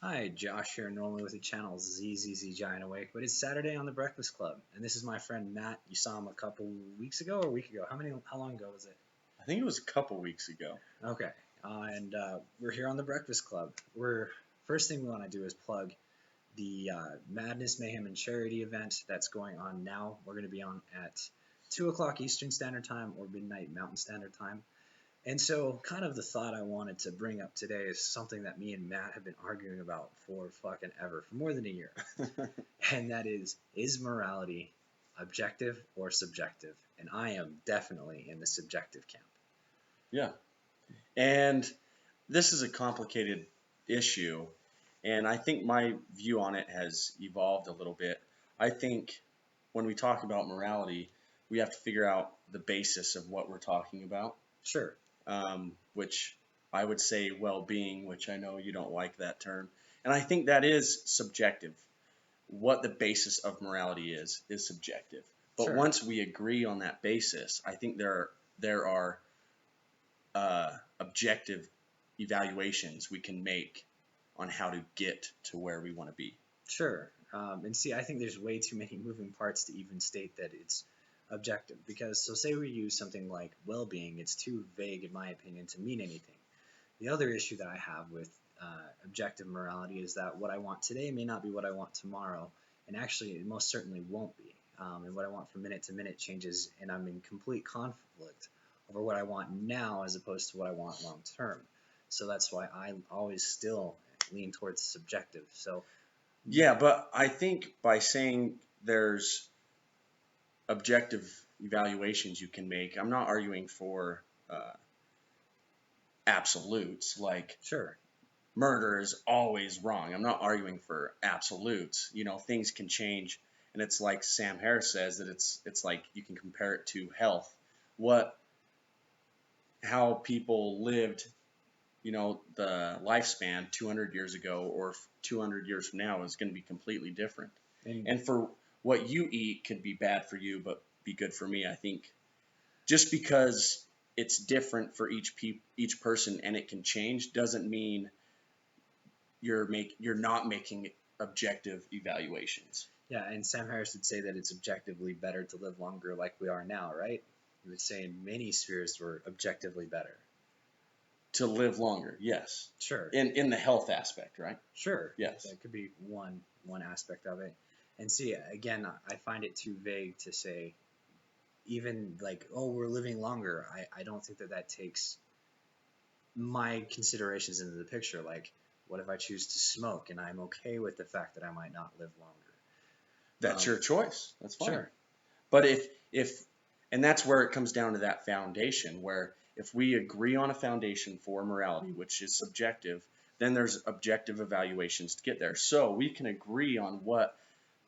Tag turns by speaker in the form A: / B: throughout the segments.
A: Hi, Josh here, normally with the channel zzzgiantawake, but it's Saturday on the Breakfast Club, and this is my friend Matt. You saw him a couple weeks ago or a week ago. How long ago was it?
B: I think it was a couple weeks ago.
A: Okay, and we're here on the Breakfast Club. First thing we want to do is plug the Madness, Mayhem, and Charity event that's going on now. We're going to be on at 2 o'clock Eastern Standard Time or midnight Mountain Standard Time. And so, kind of the thought I wanted to bring up today is something that me and Matt have been arguing about for fucking ever, for more than a year. And that is morality objective or subjective? And I am definitely in the subjective camp.
B: Yeah. And this is a complicated issue, and I think my view on it has evolved a little bit. I think when we talk about morality, we have to figure out the basis of what we're talking about,
A: Sure.
B: which I would say well-being, which I know you don't like that term. And I think that is subjective. What the basis of morality is subjective. But
A: Sure.
B: once we agree on that basis, I think there are objective evaluations we can make on how to get to where we want to be.
A: Sure. And see, I think there's way too many moving parts to even state that it's objective. Because, so say we use something like well being, it's too vague, in my opinion, to mean anything. The other issue that I have with objective morality is that what I want today may not be what I want tomorrow, and actually, it most certainly won't be. And what I want from minute to minute changes, and I'm in complete conflict over what I want now as opposed to what I want long term. So that's why I always still lean towards subjective. So,
B: Yeah, but I think by saying there's objective evaluations you can make, I'm not arguing for absolutes like
A: sure,
B: murder is always wrong. I'm not arguing for absolutes. Things can change, and it's like Sam Harris says that it's like you can compare it to health. What how people lived, the lifespan 200 years ago or 200 years from now is going to be completely different.
A: and
B: And for what you eat could be bad for you, but be good for me. I think just because it's different for each person and it can change doesn't mean you're not making objective evaluations.
A: yeah, and Sam Harris would say that it's objectively better to live longer like we are now, right? He would say in many spheres we're objectively better.
B: To live longer, yes.
A: Sure.
B: In the health aspect, right?
A: Sure,
B: Yes.
A: that could be one aspect of it. And see, again, I find it too vague to say even like, oh, we're living longer. I don't think that that takes my considerations into the picture. Like, what if I choose to smoke and I'm okay with the fact that I might not live longer?
B: That's your choice. That's fine.
A: Sure.
B: But if and that's where it comes down to that foundation where if we agree on a foundation for morality, which is subjective, then there's objective evaluations to get there. So we can agree on what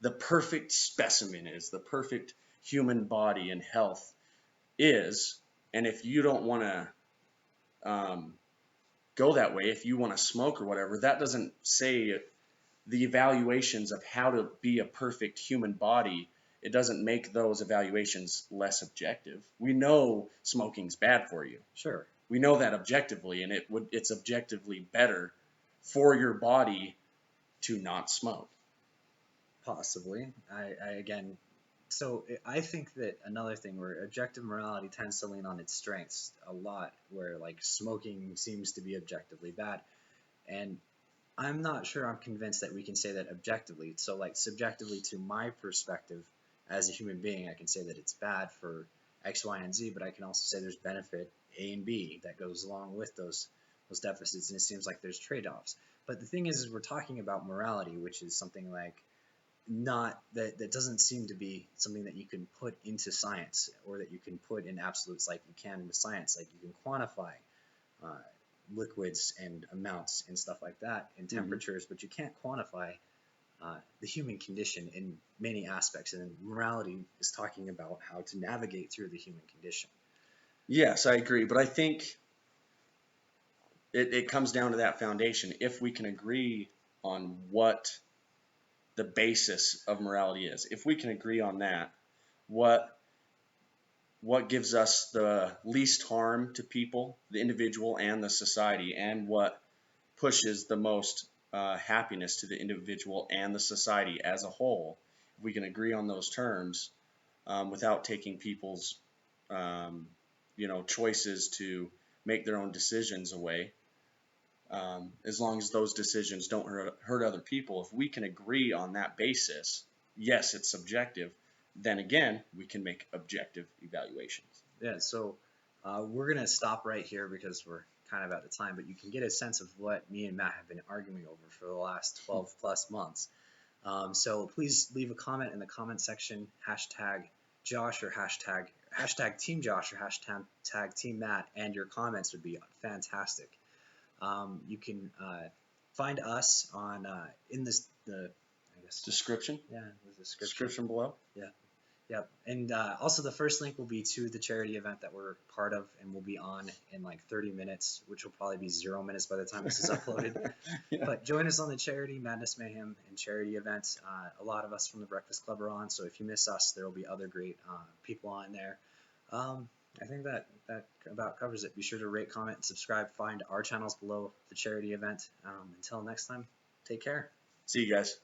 B: the perfect specimen is, the perfect human body and health is. And if you don't want to go that way, if you want to smoke or whatever, that doesn't say the evaluations of how to be a perfect human body. It doesn't make those evaluations less objective. We know smoking's bad for you.
A: Sure.
B: We know that objectively, and it's objectively better for your body to not smoke.
A: Possibly. I again, so I think that another thing where objective morality tends to lean on its strengths a lot, where like smoking seems to be objectively bad, and I'm not sure I'm convinced that we can say that objectively. So like subjectively to my perspective as a human being, I can say that it's bad for X, Y, and Z, but I can also say there's benefit A and B that goes along with those deficits, and it seems like there's trade-offs. But the thing is we're talking about morality, which is something like not that doesn't seem to be something that you can put into science or that you can put in absolutes like you can with science. Like you can quantify uh, liquids and amounts and stuff like that in temperatures, but you can't quantify the human condition in many aspects. And morality is talking about how to navigate through the human condition.
B: Yes, I agree, but I think it comes down to that foundation. If we can agree on what the basis of morality is, if we can agree on that, what gives us the least harm to people, the individual and the society, and what pushes the most happiness to the individual and the society as a whole, if we can agree on those terms without taking people's choices to make their own decisions away, as long as those decisions don't hurt other people, if we can agree on that basis, yes, it's subjective, then again, we can make objective evaluations.
A: Yeah, so we're going to stop right here because we're kind of out of time, but you can get a sense of what me and Matt have been arguing over for the last 12 plus months. So please leave a comment in the comment section, hashtag Josh or hashtag Team Josh or hashtag Team Matt, and your comments would be fantastic. You can find us on in the I guess
B: Description?
A: yeah, the
B: Description below?
A: Yeah. Yep. And also the first link will be to the charity event that we're part of, and we'll be on in like 30 minutes, which will probably be 0 minutes by the time this is uploaded.
B: Yeah.
A: But join us on the charity Madness Mayhem and charity events. A lot of us from the Breakfast Club are on, so if you miss us, there will be other great people on there. I think that about covers it. Be sure to rate, comment, and subscribe. Find our channels below the charity event. Until next time, take care.
B: See you guys.